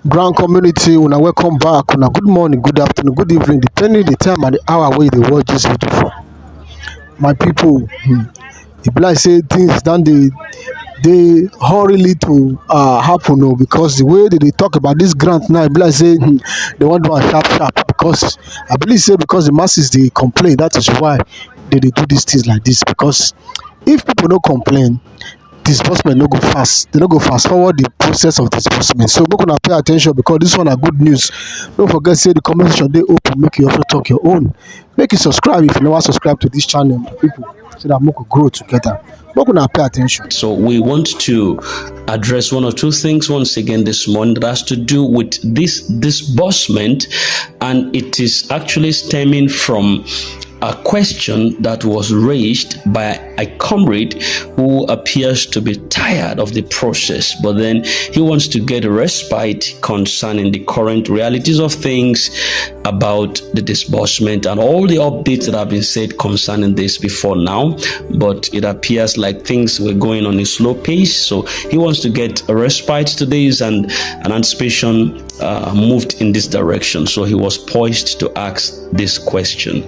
Grand community, una welcome back. Una good morning, good afternoon, good evening, depending the time and the hour where they watch this video for. My people, e be like say things don dey hurriedly to happen o, because the way they talk about this grant now, e be like say they wan do am sharp sharp, because I believe say because the masses dey complain, that is why they dey do these things like this. Because if people no complain, disbursement no go fast, they no go fast forward the process of disbursement. So make una pay at ten tion, because this one na good news. Don't forget say the comment section dey open, make you also talk your own. Make you subscribe if you never subscribe to this channel, my people, so that we go grow together. Make una pay at ten tion. So we want to address one or two things once again this morning that has to do with this disbursement, and it is actually stemming from a question that was raised by a comrade who appears to be tired of the process, but then he wants to get a respite concerning the current realities of things about the disbursement and all the updates that have been said concerning this before now. But it appears like things were going on a slow pace, so he wants to get a respite to this, and an anticipation moved in this direction. So he was poised to ask this question.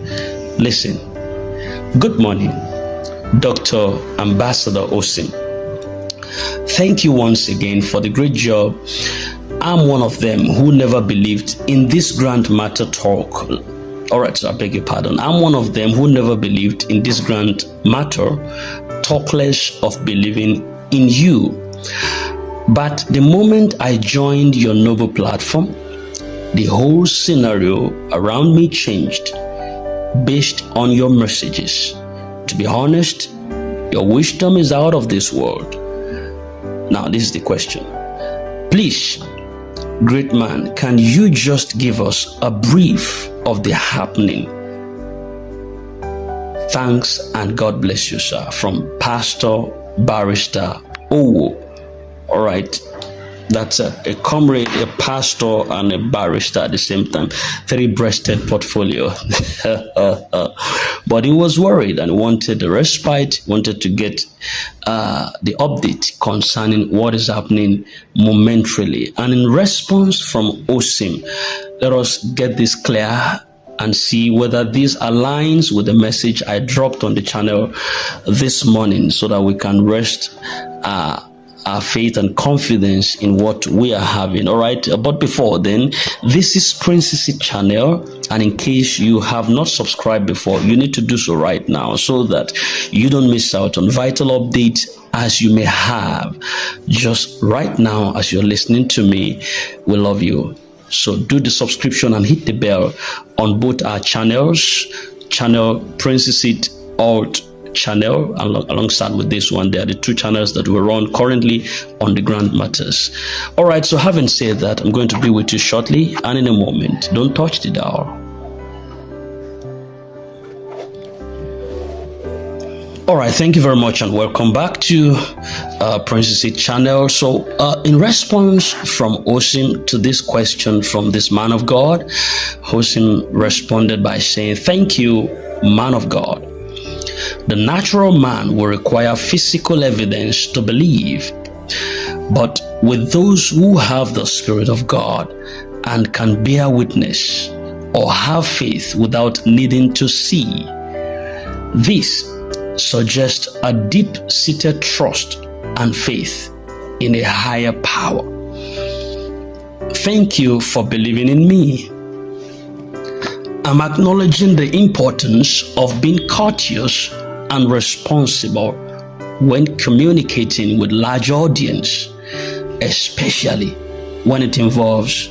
Listen. Good morning, Dr. Ambassador Osim. Thank you once again for the great job. I'm one of them who never believed in this grand matter talk. All right, so I beg your pardon. I'm one of them who never believed in this grand matter, talk less of believing in you. But the moment I joined your noble platform, the whole scenario around me changed based on your messages. To be honest, your wisdom is out of this world. Now, this is the question. Please, great man, can you just give us a brief of the happening? Thanks and God bless you, sir. From Pastor Barrister Owo. All right. That's a comrade, a pastor, and a barrister at the same time. Three-breasted portfolio. But he was worried and wanted a respite, wanted to get the update concerning what is happening momentarily. And in response from Osim, let us get this clear and see whether this aligns with the message I dropped on the channel this morning, so that we can rest our faith and confidence in what we are having. All right, but before then, this is Princessy channel, and in case you have not subscribed before, you need to do so right now, so that you don't miss out on vital updates as you may have just right now as you're listening to me. We love you, so do the subscription and hit the bell on both our channels, channel Princessy Alt channel, alongside with this one. They are the two channels that we run currently on the Grand Matters. All right, so having said that, I'm going to be with you shortly and in a moment. Don't touch the dial. All right, thank you very much and welcome back to Princessy channel. So in response from Osim to this question from this man of God, Osim responded by saying, "Thank you, man of God. The natural man will require physical evidence to believe, but with those who have the Spirit of God and can bear witness or have faith without needing to see, this suggests a deep-seated trust and faith in a higher power. Thank you for believing in me. I'm acknowledging the importance of being courteous and responsible when communicating with large audience, especially when it involves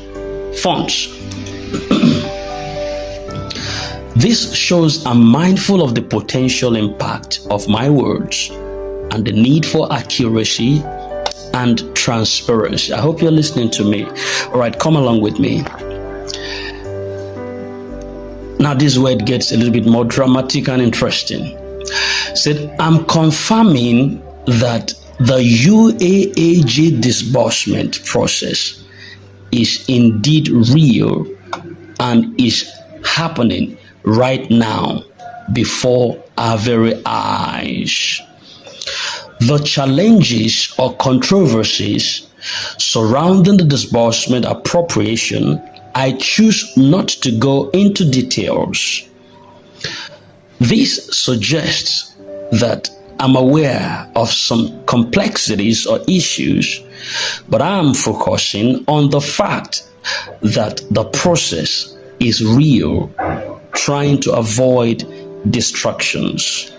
funds. This shows I'm mindful of the potential impact of my words and the need for accuracy and transparency." I hope you're listening to me. All right, come along with me. Now this word gets a little bit more dramatic and interesting. Said, "I'm confirming that the UAAG disbursement process is indeed real and is happening right now before our very eyes. The challenges or controversies surrounding the disbursement appropriation, I choose not to go into details. This suggests that I'm aware of some complexities or issues, but I'm focusing on the fact that the process is real, trying to avoid distractions.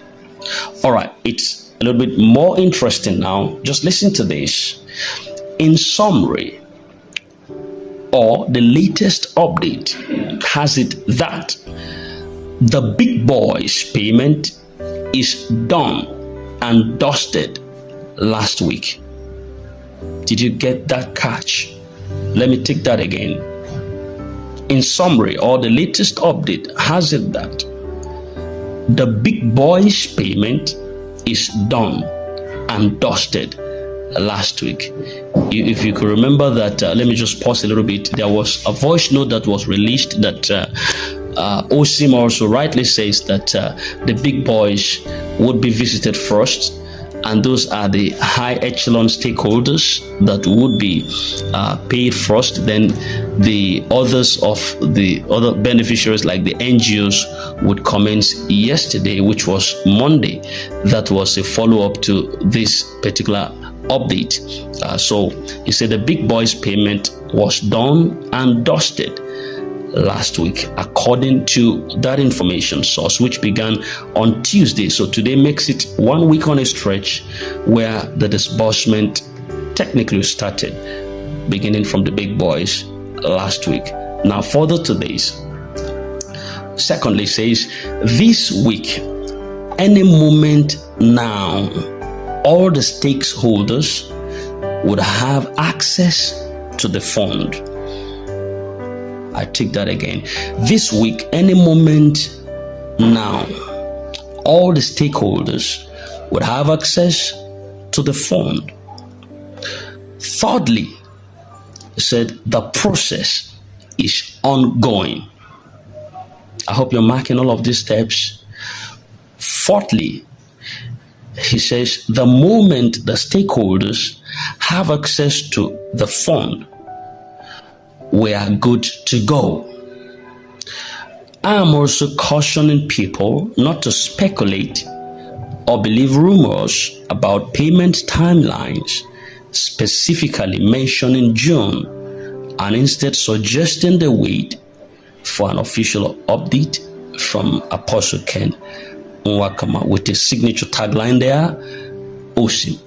All right, it's a little bit more interesting now. Just listen to this. In summary, or the latest update has it that the big boys payment is done and dusted last week. Did you get that catch? Let me take that again. In summary, or the latest update has it that the big boys payment is done and dusted last week. If you could remember that, let me just pause a little bit. There was a voice note that was released that OSIM also rightly says that the big boys would be visited first, and those are the high echelon stakeholders that would be paid first. Then the others of the other beneficiaries like the NGOs would commence yesterday, which was Monday. That was a follow-up to this particular update. So he said the big boys payment was done and dusted last week, according to that information source, which began on Tuesday. So today makes it 1 week on a stretch where the disbursement technically started, beginning from the big boys last week. Now, further to this, secondly, says this week, any moment now, all the stakeholders would have access to the fund. I take that again. This week, any moment now, all the stakeholders would have access to the fund. Thirdly, he said the process is ongoing. I hope you're marking all of these steps. Fourthly, he says the moment the stakeholders have access to the fund, we are good to go. I am also cautioning people not to speculate or believe rumors about payment timelines, specifically mentioning June, and instead suggesting they wait for an official update from Apostle Ken Nwakama with his signature tagline there, OSIM.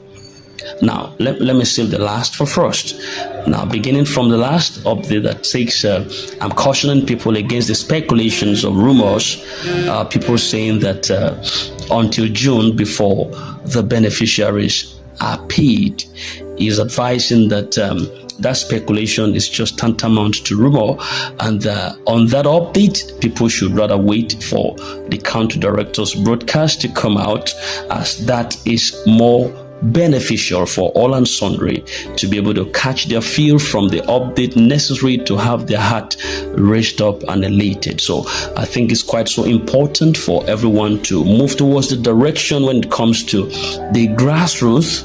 Now, let me save the last for first. Now, beginning from the last update that takes, I'm cautioning people against the speculations or rumors, people saying that until June before the beneficiaries are paid. Is advising that that speculation is just tantamount to rumor, and on that update, people should rather wait for the county director's broadcast to come out, as that is more beneficial for all and sundry to be able to catch their feel from the update necessary to have their heart raised up and elated. So I think it's quite so important for everyone to move towards the direction when it comes to the grassroots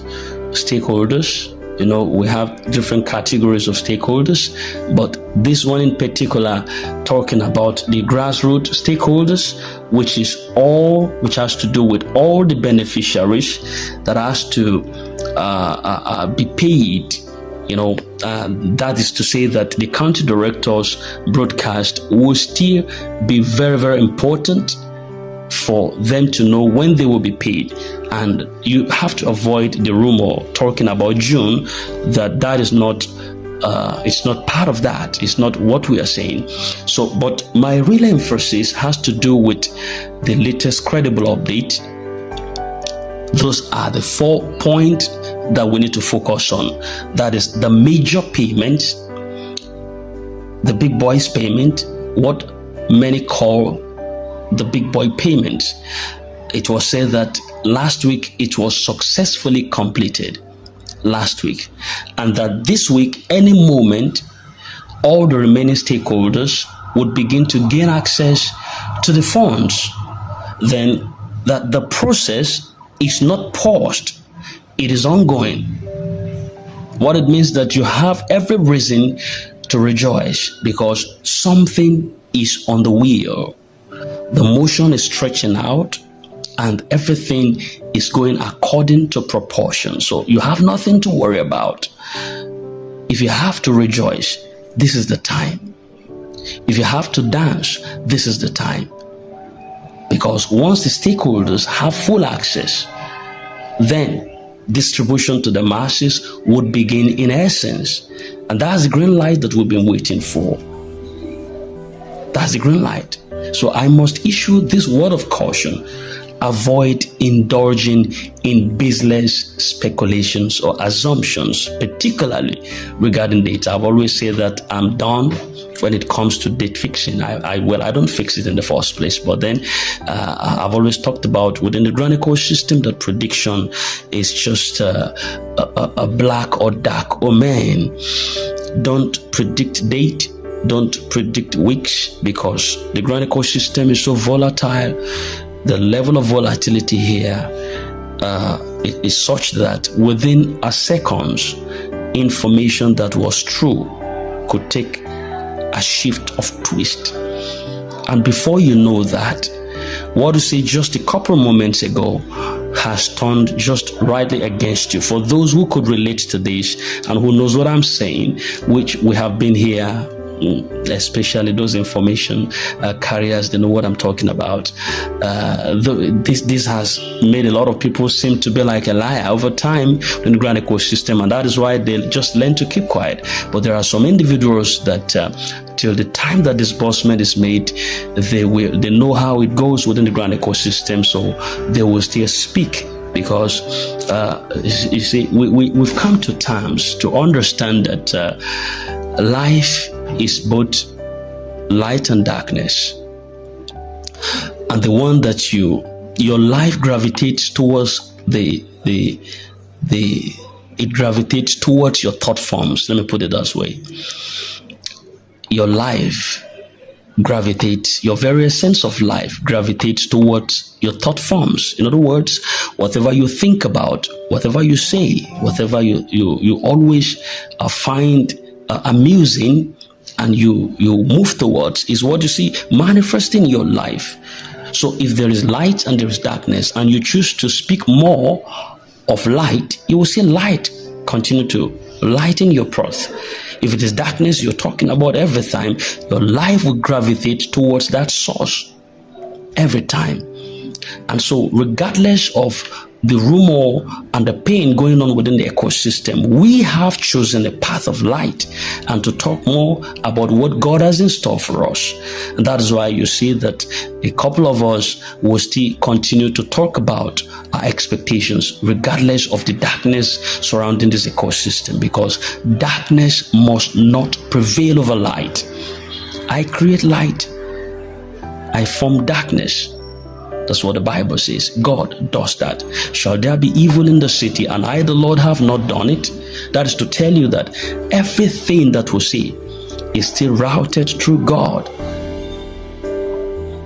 stakeholders. You know, we have different categories of stakeholders, but this one in particular talking about the grassroots stakeholders, which has to do with all the beneficiaries that has to be paid. You know, that is to say that the county director's broadcast will still be very, very important for them to know when they will be paid. And you have to avoid the rumor talking about June, that is not it's not part of that. It's not what we are saying. So, but my real emphasis has to do with the latest credible update. Those are the 4 points that we need to focus on. That is the major payments, the big boys payment, what many call the big boy payments. It was said that last week it was successfully completed last week, and that this week, any moment, all the remaining stakeholders would begin to gain access to the funds. Then that the process is not paused, it is ongoing. What it means that you have every reason to rejoice because something is on the wheel. The motion is stretching out and everything is going according to proportion. So you have nothing to worry about. If you have to rejoice, this is the time. If you have to dance, this is the time. Because once the stakeholders have full access, then distribution to the masses would begin in essence. And that's the green light that we've been waiting for. That's the green light. So I must issue this word of caution. Avoid indulging in business speculations or assumptions, particularly regarding data. I've always said that I'm done when it comes to date fixing. I don't fix it in the first place, but then I've always talked about within the grand ecosystem that prediction is just a black or dark omen. Don't predict date. Don't predict weeks because the grand ecosystem is so volatile. The level of volatility here is such that within a second, information that was true could take a shift of twist. And before you know that, what you say just a couple moments ago has turned just rightly against you. For those who could relate to this and who knows what I'm saying, which we have been here, especially those information carriers, they know what I'm talking about. This has made a lot of people seem to be like a liar over time in the grand ecosystem, and that is why they just learn to keep quiet. But there are some individuals that till the time that disbursement is made, they know how it goes within the grand ecosystem, so they will still speak. Because you see, we've come to terms to understand that life is both light and darkness, and the one that your life gravitates towards it gravitates towards your thought forms. Let me put it that way. Your life gravitates, your very essence of life gravitates towards your thought forms. In other words, whatever you think about, whatever you say, whatever you always find amusing and you move towards is what you see manifesting your life. So if there is light and there is darkness and you choose to speak more of light, you will see light continue to lighten your path. If it is darkness you're talking about every time, your life will gravitate towards that source every time. And so regardless of the rumor and the pain going on within the ecosystem, we have chosen a path of light and to talk more about what God has in store for us. And that is why you see that a couple of us will still continue to talk about our expectations regardless of the darkness surrounding this ecosystem, because darkness must not prevail over light. I create light, I form darkness. That's what the Bible says. God does that. Shall there be evil in the city, and I, the Lord, have not done it? That is to tell you that everything that we see is still routed through God.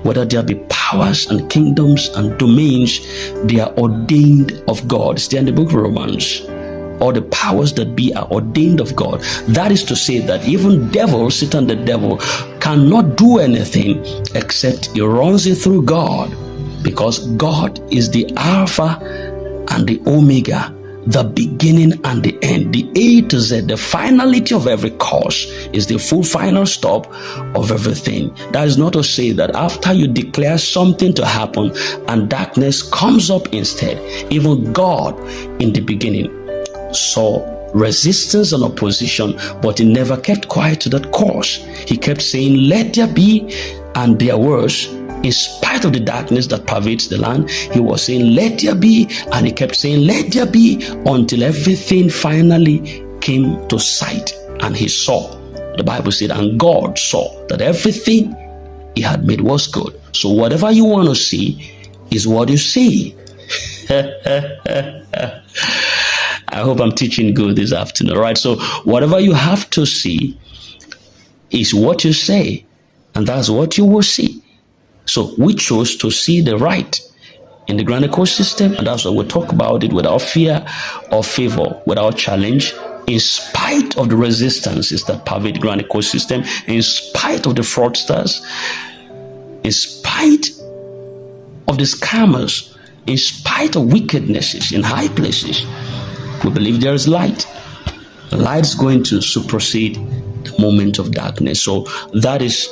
Whether there be powers and kingdoms and domains, they are ordained of God. It's there in the book of Romans. All the powers that be are ordained of God. That is to say that even devil, Satan the devil, cannot do anything except he runs it through God. Because God is the Alpha and the Omega, the beginning and the end, the A to Z, the finality of every course is the full final stop of everything. That is not to say that after you declare something to happen and darkness comes up instead. Even God in the beginning saw resistance and opposition, but he never kept quiet to that course. He kept saying, let there be, and there was. In spite of the darkness that pervades the land, he was saying, let there be, and he kept saying, let there be, until everything finally came to sight, and he saw. The Bible said, and God saw that everything he had made was good. So whatever you want to see is what you see. I hope I'm teaching good this afternoon, right? So whatever you have to see is what you say, and that's what you will see. So we chose to see the right in the grand ecosystem, and that's why we talk about it without fear or favor, without challenge in spite of the resistances that pervade the grand ecosystem, in spite of the fraudsters, in spite of the scammers, in spite of wickednesses in high places, we believe there is light. The light is going to supersede the moment of darkness. So that is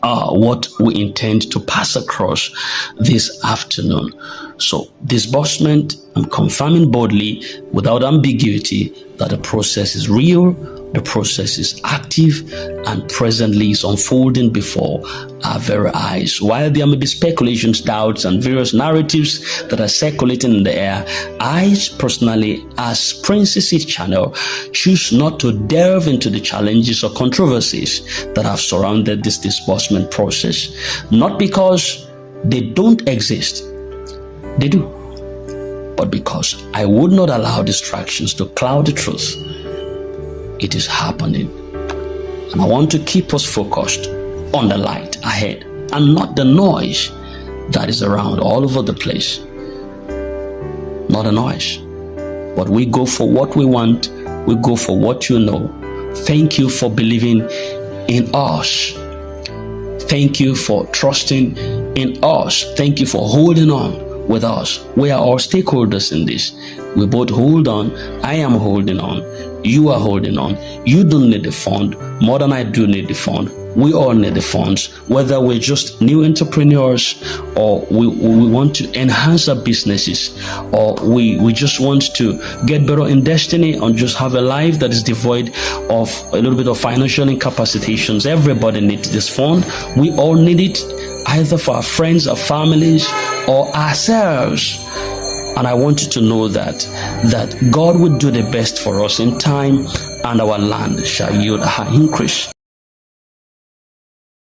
what we intend to pass across this afternoon. So, disbursement, I'm confirming boldly, without ambiguity, that the process is real, the process is active, and presently is unfolding before our very eyes. While there may be speculations, doubts, and various narratives that are circulating in the air, I personally, as Princess's channel, choose not to delve into the challenges or controversies that have surrounded this disbursement process. Not because they don't exist, they do, but because I would not allow distractions to cloud the truth. It is happening, and I want to keep us focused on the light ahead and not the noise that is around all over the place. Not a noise, but we go for what we want. We go for what you know. Thank you for believing in us. Thank you for trusting in us. Thank you for holding on with us. We are all stakeholders in this. We both hold on. I am holding on. You are holding on. You don't need the fund more than I do need the fund. We all need the funds, whether we're just new entrepreneurs or we want to enhance our businesses, or we just want to get better in destiny and just have a life that is devoid of a little bit of financial incapacitations. Everybody needs this fund. We all need it, either for our friends, our families, or ourselves. And I want you to know that God will do the best for us in time, and our land shall yield a high increase.